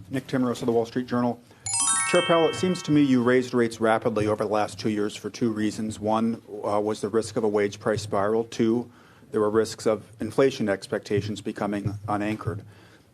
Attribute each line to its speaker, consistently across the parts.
Speaker 1: Nick Timmeros of the Wall Street Journal. Chair Powell, it seems to me you raised rates rapidly over the last 2 years for two reasons. One was the risk of a wage price spiral. Two, there were risks of inflation expectations becoming unanchored.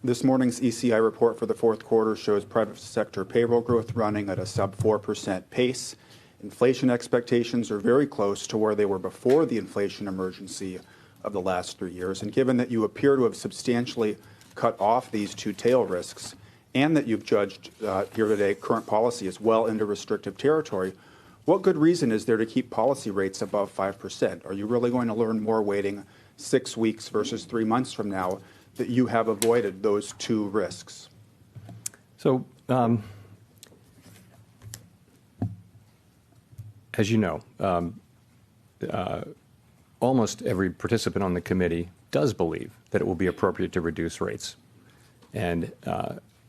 Speaker 1: This morning's ECI report for the fourth quarter shows private sector payroll growth running at a sub 4% pace. Inflation expectations are very close to where they were before the inflation emergency of the last 3 years. And given that you appear to have substantially cut off these two tail risks, and that you've judged here today current policy is well into restrictive territory, what good reason is there to keep policy rates above 5%? Are you really going to learn more waiting 6 weeks versus 3 months from now that you have avoided those two risks?
Speaker 2: So, as you know, almost every participant on the committee does believe that it will be appropriate to reduce rates. And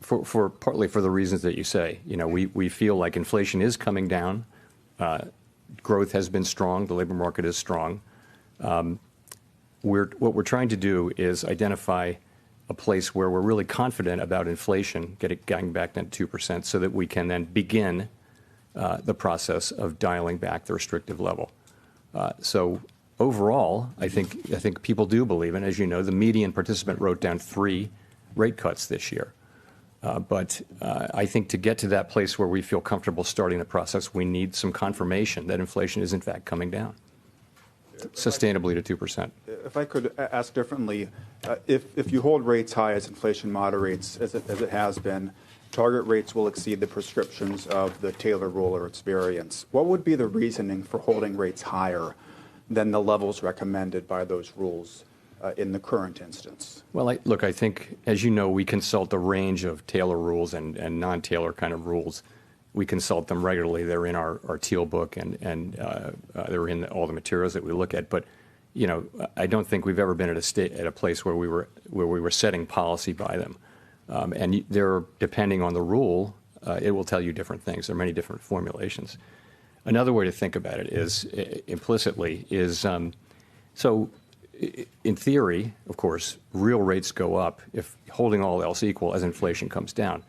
Speaker 2: for partly for the reasons that you say, we feel like inflation is coming down. Growth has been strong. The labor market is strong. What we're trying to do is identify a place where we're really confident about inflation getting back down to 2% so that we can then begin the process of dialing back the restrictive level. So overall, I think people do believe, and as you know, the median participant wrote down 3 rate cuts this year. But I think to get to that place where we feel comfortable starting the process, we need some confirmation that inflation is in fact coming down sustainably to 2%.
Speaker 1: If I could ask differently, if you hold rates high as inflation moderates, as it has been, target rates will exceed the prescriptions of the Taylor rule or its variants. What would be the reasoning for holding rates higher than the levels recommended by those rules in the current instance?
Speaker 2: Well, I think, as you know, we consult a range of Taylor rules and non-Taylor kind of rules. We consult them regularly. They're in our Teal book and they're in all the materials that we look at. But, I don't think we've ever been at a place where we were setting policy by them. And they're, depending on the rule, it will tell you different things. There are many different formulations. Another way to think about it is implicitly is so. In theory, of course, real rates go up if holding all else equal as inflation comes down.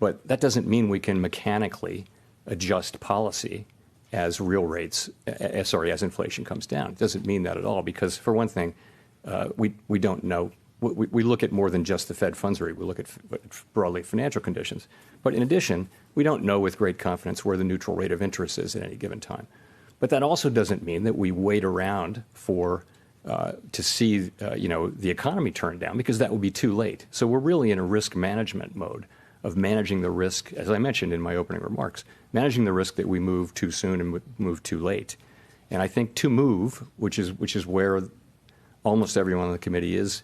Speaker 2: But that doesn't mean we can mechanically adjust policy as real rates, as inflation comes down. It doesn't mean that at all because, for one thing, we don't know. We look at more than just the Fed funds rate. We look at broadly financial conditions. But in addition, we don't know with great confidence where the neutral rate of interest is at any given time. But that also doesn't mean that we wait around to see, the economy turn down, because that would be too late. So we're really in a risk management mode of managing the risk, as I mentioned in my opening remarks, managing the risk that we move too soon and move too late. And I think to move, which is where almost everyone on the committee is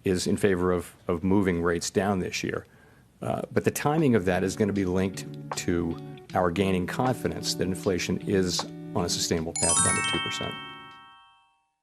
Speaker 2: in favor of moving rates down this year. But the timing of that is going to be linked to our gaining confidence that inflation is on a sustainable path down to 2%.